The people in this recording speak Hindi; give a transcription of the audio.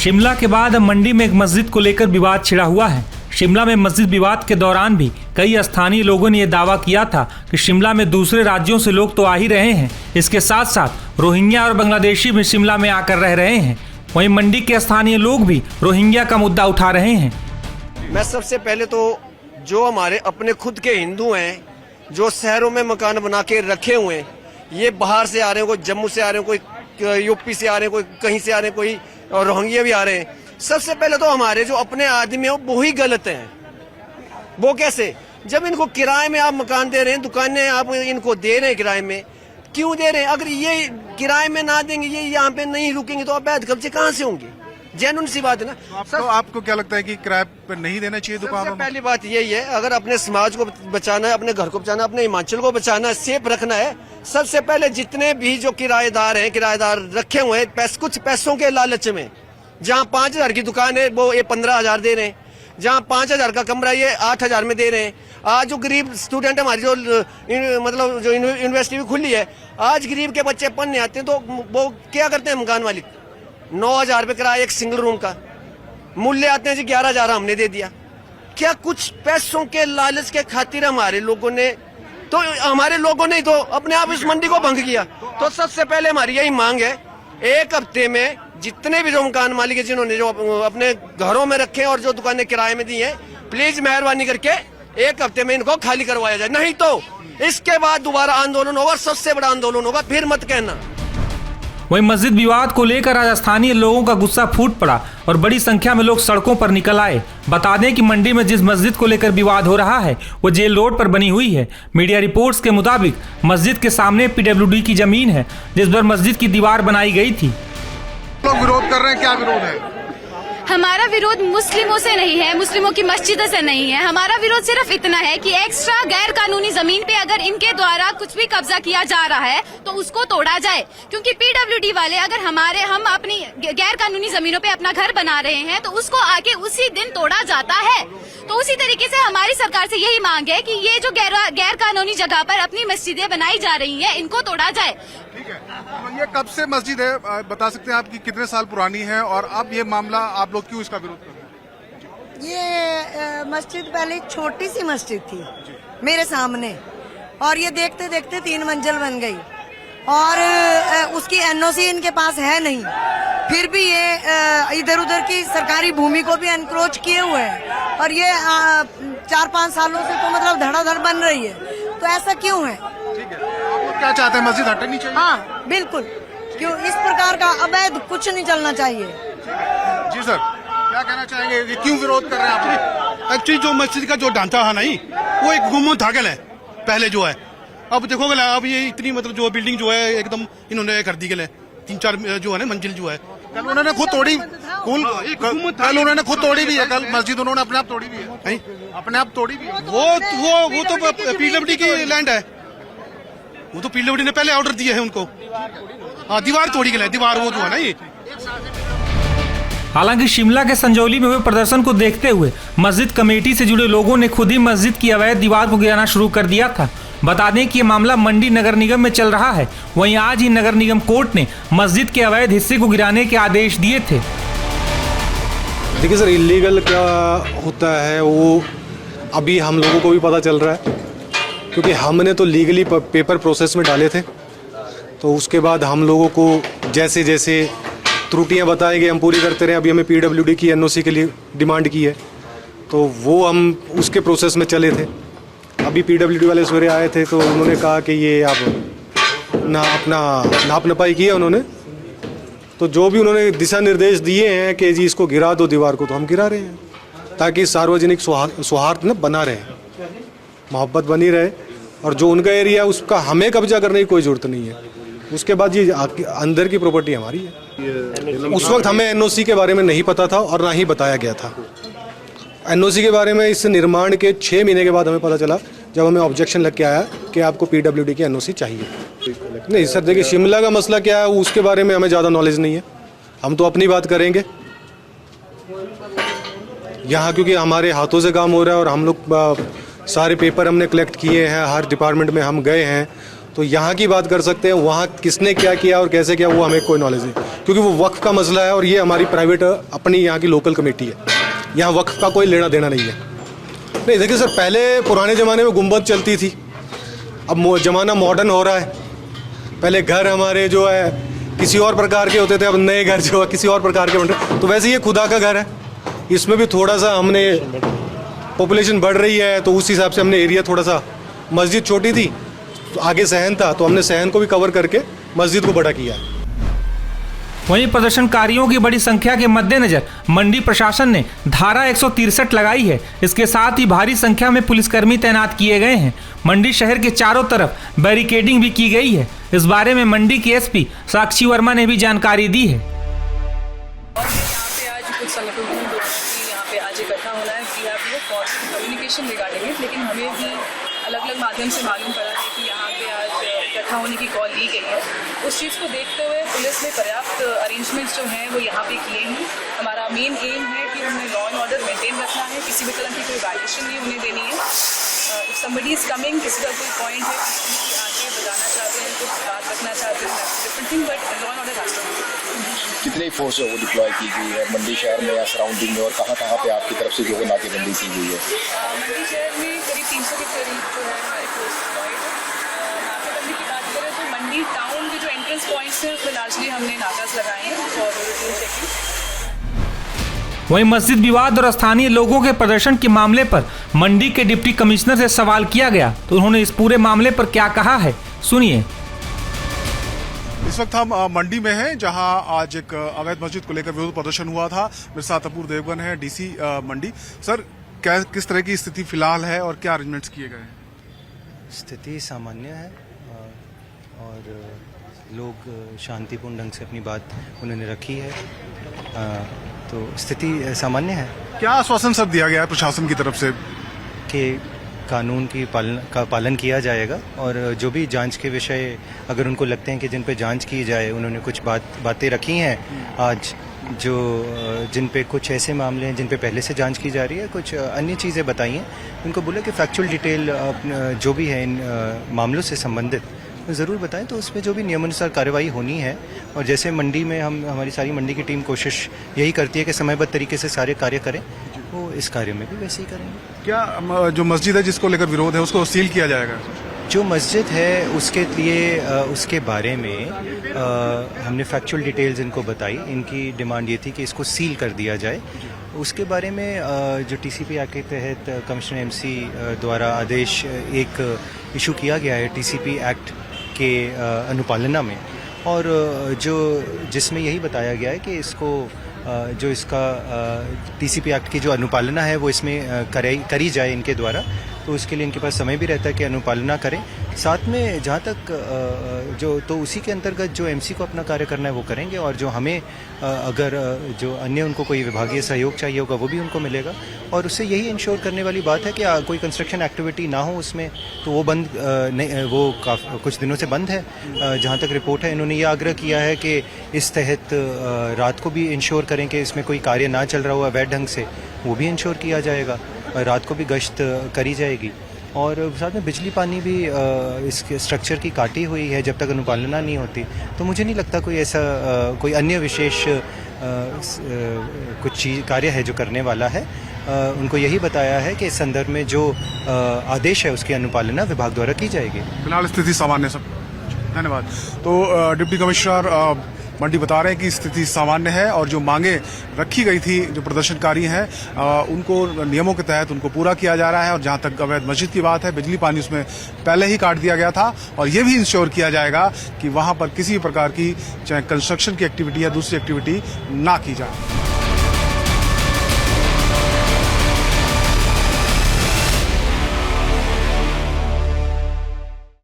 शिमला के बाद अब मंडी में एक मस्जिद को लेकर विवाद छिड़ा हुआ है। शिमला में मस्जिद विवाद के दौरान भी कई स्थानीय लोगों ने यह दावा किया था कि शिमला में दूसरे राज्यों से लोग तो आ ही रहे हैं, इसके साथ साथ रोहिंग्या और बांग्लादेशी भी शिमला में आकर रह रहे हैं। वहीं मंडी के स्थानीय लोग भी रोहिंग्या का मुद्दा उठा रहे हैं। मैं सबसे पहले तो जो हमारे अपने खुद के हिंदू हैं, जो शहरों में मकान बना के रखे हुए हैं, ये बाहर से आ रहे हैं, कोई जम्मू से आ रहे हैं, कोई यूपी से आ रहे हैं, कोई कहीं से आ रहे हैं, कोई रोहिंग्या भी आ रहे हैं। सबसे पहले तो हमारे जो अपने आदमी हैं वो ही गलत हैं। वो कैसे? जब इनको किराए में आप मकान दे रहे हैं, दुकानें आप इनको दे रहे हैं किराए में, क्यों दे रहे हैं? अगर ये किराए में ना देंगे, ये यहाँ पे नहीं रुकेंगे, तो अवैध कब्जे कहाँ से होंगे? जेन्युइन सी बात है ना। तो आपको क्या लगता है कि किराए पर नहीं देना चाहिए दुकानों में? पहली बात यही है, अगर अपने समाज को बचाना है, अपने घर को बचाना है, अपने हिमाचल को बचाना है, सेफ रखना है, सबसे पहले जितने भी जो किराएदार हैं, किराएदार रखे हुए हैं कुछ पैसों के लालच में, जहाँ 5,000 की दुकान है वो ये 15,000 दे रहे हैं, जहाँ 5,000 का कमरा ये 8,000 में दे रहे हैं। आज जो गरीब स्टूडेंट हमारी जो मतलब जो यूनिवर्सिटी भी खुली है, आज गरीब के बच्चे पढ़ने आते हैं, तो वो क्या करते हैं? मकान मालिक 9,000 रुपये किराया एक सिंगल रूम का, मूल्य आते हैं जी 11,000 हमने दे दिया। क्या कुछ पैसों के लालच के खातिर हमारे लोगों ने तो अपने आप इस मंडी को भंग किया। तो सबसे पहले हमारी यही मांग है, एक हफ्ते में जितने भी जो मकान मालिक है, जिन्होंने जो अपने घरों में रखे और जो दुकानें किराए में दी हैं, प्लीज मेहरबानी करके एक हफ्ते में इनको खाली करवाया जाए, नहीं तो इसके बाद दोबारा आंदोलन होगा, सबसे बड़ा आंदोलन होगा, फिर मत कहना। वहीं मस्जिद विवाद को लेकर आज स्थानीय लोगों का गुस्सा फूट पड़ा और बड़ी संख्या में लोग सड़कों पर निकल आए। बता दें कि मंडी में जिस मस्जिद को लेकर विवाद हो रहा है वो जेल रोड पर बनी हुई है। मीडिया रिपोर्ट्स के मुताबिक मस्जिद के सामने PWD की जमीन है, जिस पर मस्जिद की दीवार बनाई गई थी। लोग विरोध कर रहे हैं, क्या विरोध है? हमारा विरोध मुस्लिमों से नहीं है, मुस्लिमों की मस्जिदों से नहीं है। हमारा विरोध सिर्फ इतना है कि एक्स्ट्रा गैर कानूनी जमीन पे अगर इनके द्वारा कुछ भी कब्जा किया जा रहा है तो उसको तोड़ा जाए, क्योंकि PWD वाले अगर हम अपनी गैर कानूनी जमीनों पे अपना घर बना रहे हैं तो उसको आके उसी दिन तोड़ा जाता है। तो उसी तरीके से हमारी सरकार से यही मांग है कि ये जो गैर कानूनी जगह पर अपनी मस्जिदें बनाई जा रही है, इनको तोड़ा जाए। ठीक है, तो ये कब से मस्जिद है, बता सकते हैं आपकी कितने साल पुरानी है, और अब ये मामला आप लोग क्यों इसका विरोध कर रहे हैं? ये मस्जिद पहले छोटी सी मस्जिद थी मेरे सामने, और ये देखते देखते 3 मंजिल बन गई, और उसकी NOC इनके पास है नहीं, फिर भी ये इधर उधर की सरकारी भूमि को भी एनक्रोच किए हुए हैं, और ये 4-5 सालों से तो मतलब धड़ाधड़ बन रही है। तो ऐसा क्यों है? ठीक है, आप लोग क्या चाहते हैं? मस्जिद हटनी चाहिए? हाँ बिल्कुल, क्यों इस प्रकार का अवैध कुछ नहीं चलना चाहिए। जी सर, क्या कहना चाहेंगे, कि क्यों विरोध कर रहे हैं आप? एक्चुअली जो मस्जिद का जो ढांचा है नहीं, वो एक गुम्बद धागल है पहले जो है। अब देखोगे अब ये इतनी मतलब जो बिल्डिंग जो है एकदम इन्होंने कर दी गई है, 3-4 जो है ना मंजिल जो है, कल उन्होंने खुद तोड़ी, कल उन्होंने खुद तोड़ी भी है, कल मस्जिद उन्होंने अपने आप तोड़ी भी है, अपने आप तोड़ी भी है। वो तो PWD की लैंड है, वो तो PWD ने पहले ऑर्डर दिए है उनको। हाँ, दीवार तोड़ी गई है, दीवार वो जो है ना ये। हालांकि शिमला के संजौली में हुए प्रदर्शन को देखते हुए मस्जिद कमेटी से जुड़े लोगों ने खुद ही मस्जिद की अवैध दीवार को गिराना शुरू कर दिया था। बता दें कि ये मामला मंडी नगर निगम में चल रहा है। वहीं आज ही नगर निगम कोर्ट ने मस्जिद के अवैध हिस्से को गिराने के आदेश दिए थे। देखिए सर, इलीगल क्या होता है वो अभी हम लोगों को भी पता चल रहा है, क्योंकि हमने तो लीगली पेपर प्रोसेस में डाले थे, तो उसके बाद हम लोगों को जैसे जैसे त्रुटियां बताई गई हम पूरी करते रहे। अभी हमें PWD की NOC के लिए डिमांड की है, तो वो हम उसके प्रोसेस में चले थे। अभी PWD वाले सवेरे आए थे, तो उन्होंने कहा कि ये आप अपना नाप नपाई की है उन्होंने, तो जो भी उन्होंने दिशा निर्देश दिए हैं कि जी इसको गिरा दो दीवार को, तो हम गिरा रहे हैं, ताकि सार्वजनिक सौहार्द न बना रहे, मोहब्बत बनी रहे, और जो उनका एरिया उसका हमें कब्जा करने की कोई ज़रूरत नहीं है। उसके बाद ये अंदर की प्रॉपर्टी हमारी है। उस वक्त हमें NOC के बारे में नहीं पता था और ना ही बताया गया था। NOC के बारे में इस निर्माण के 6 महीने के बाद हमें पता चला, जब हमें ऑब्जेक्शन लग के आया कि आपको PWD की NOC चाहिए। नहीं सर, देखिए शिमला का मसला क्या है उसके बारे में हमें ज़्यादा नॉलेज नहीं है, हम तो अपनी बात करेंगे यहाँ, क्योंकि हमारे हाथों से काम हो रहा है और हम लोग सारे पेपर हमने कलेक्ट किए हैं, हर डिपार्टमेंट में हम गए हैं, तो यहाँ की बात कर सकते हैं। वहाँ किसने क्या किया और कैसे किया वो हमें कोई नॉलेज नहीं। क्योंकि वो वक्फ का मसला है और ये हमारी प्राइवेट अपनी यहाँ की लोकल कमेटी है। यहाँ वक्फ का कोई लेना देना नहीं है। नहीं देखिए सर, पहले पुराने ज़माने में गुंबद चलती थी, अब ज़माना मॉडर्न हो रहा है। पहले घर हमारे जो है किसी और प्रकार के होते थे, अब नए घर जो है किसी और प्रकार के बन रहे। तो वैसे ये खुदा का घर है, इसमें भी थोड़ा सा हमने पॉपुलेशन बढ़ रही है तो उस हिसाब से हमने एरिया थोड़ा सा, मस्जिद छोटी थी तो आगे सहन था तो हमने सहन को भी कवर करके मस्जिद को बड़ा किया है। वहीं प्रदर्शनकारियों की बड़ी संख्या के मद्देनजर मंडी प्रशासन ने धारा 163 लगाई है। इसके साथ ही भारी संख्या में पुलिसकर्मी तैनात किए गए हैं। मंडी शहर के चारों तरफ बैरिकेडिंग भी की गई है। इस बारे में मंडी के एसपी साक्षी वर्मा ने भी जानकारी दी है। और यहाँ पे आज कुछ संगठनों को यहाँ पे आज इकट्ठा होना है फॉर कम्युनिकेशन रिगार्डिंग इट, लेकिन हमें भी अलग अलग माध्यम से मालूम पड़ा है कि यहाँ पे आज इकट्ठा होने की कॉल दी गई है। उस चीज़ को देखते हुए पुलिस ने पर्याप्त अरेंजमेंट्स जो हैं वो यहाँ पे किए हैं। हमारा मेन एम है कि हमें लॉ एंड ऑर्डर मेंटेन रखना है, किसी भी तरह की कोई वायलेशन नहीं होने देनी है। इफ समबडी इज कमिंग, किसी का कोई पॉइंट है, किसी आके बजाना चाहते हैं, कुछ बात रखना चाहते हैं, different thing, but law and order has to be. कितनी फोर्स है वो डिप्लॉय की गई है मंडी शहर में या सराउंडिंग में, और कहाँ कहाँ पे आपकी तरफ से जो है नाकेबंदी की गई है? मंडी शहर में करीब 300 के करीब जो है हमारी फोर्स डिप्लॉयड है। नाकेबंदी की बात करें तो मंडी टाउन के जो एंट्रेंस पॉइंट्स हैं उसमें लार्जली हमने नाकास लगाए हैं और रूटीन चेकिंग। वहीं मस्जिद विवाद और स्थानीय लोगों के प्रदर्शन के मामले पर मंडी के डिप्टी कमिश्नर से सवाल किया गया तो उन्होंने इस पूरे मामले पर क्या कहा है, सुनिए। इस वक्त हम मंडी में हैं, जहां आज एक अवैध मस्जिद को लेकर विरोध प्रदर्शन हुआ था। मेरे साथ अपूर्व देवगन है, डीसी मंडी। सर, किस तरह की स्थिति फिलहाल है और क्या अरेंजमेंट्स किए गए हैं? स्थिति सामान्य है और लोग शांतिपूर्ण ढंग से अपनी बात उन्होंने रखी है, तो स्थिति सामान्य है। क्या आश्वासन सर दिया गया है प्रशासन की तरफ से? कि कानून की पालन किया जाएगा और जो भी जांच के विषय अगर उनको लगते हैं कि जिन पे जांच की जाए, उन्होंने कुछ बातें रखी हैं आज जो जिन पे कुछ ऐसे मामले हैं जिन पे पहले से जांच की जा रही है, कुछ अन्य चीज़ें बताई हैं। उनको बोला कि फैक्चुअल डिटेल जो भी है इन मामलों से संबंधित ज़रूर बताएं, तो उसमें जो भी नियमानुसार कार्रवाई होनी है। और जैसे मंडी में हमारी सारी मंडी की टीम कोशिश यही करती है कि समयबद्ध तरीके से सारे कार्य करें, वो इस कार्य में भी वैसे ही करेंगे। क्या जो मस्जिद है जिसको लेकर विरोध है उसको सील किया जाएगा? जो मस्जिद है उसके लिए उसके बारे में हमने फैक्चुअल डिटेल्स इनको बताई। इनकी डिमांड ये थी कि इसको सील कर दिया जाए। उसके बारे में जो टीसीपी एक्ट के तहत कमिश्नर एमसी द्वारा आदेश एक इशू किया गया है टीसीपी एक्ट के अनुपालना में, और जिसमें यही बताया गया है कि इसको जो इसका टीसीपी एक्ट की जो अनुपालना है वो इसमें करी जाए इनके द्वारा। तो उसके लिए इनके पास समय भी रहता है कि अनुपालना करें। साथ में जहाँ तक तो उसी के अंतर्गत जो एमसी को अपना कार्य करना है वो करेंगे, और जो हमें अगर जो अन्य उनको कोई विभागीय सहयोग चाहिए होगा वो भी उनको मिलेगा। और उससे यही इंश्योर करने वाली बात है कि कोई कंस्ट्रक्शन एक्टिविटी ना हो उसमें, तो वो बंद नहीं, वो कुछ दिनों से बंद है। जहाँ तक रिपोर्ट है, इन्होंने ये आग्रह किया है कि इस तहत रात को भी इंश्योर करें कि इसमें कोई कार्य ना चल रहा हो अवैध ढंग से, वो भी इंश्योर किया जाएगा। रात को भी गश्त करी जाएगी। और साथ में बिजली पानी भी इसके स्ट्रक्चर की काटी हुई है जब तक अनुपालना नहीं होती। तो मुझे नहीं लगता कोई ऐसा कोई अन्य विशेष कुछ चीज़ कार्य है जो करने वाला है। उनको यही बताया है कि इस संदर्भ में जो आदेश है उसकी अनुपालना विभाग द्वारा की जाएगी। फिलहाल स्थिति सामान्य सब। धन्यवाद। तो डिप्टी कमिश्नर मंडी बता रहे हैं कि स्थिति सामान्य है और जो मांगे रखी गई थी जो प्रदर्शनकारी हैं उनको नियमों के तहत उनको पूरा किया जा रहा है। और जहां तक अवैध मस्जिद की बात है, बिजली पानी उसमें पहले ही काट दिया गया था और ये भी इंश्योर किया जाएगा कि वहां पर किसी प्रकार की चाहे कंस्ट्रक्शन की एक्टिविटी या दूसरी एक्टिविटी ना की जाए।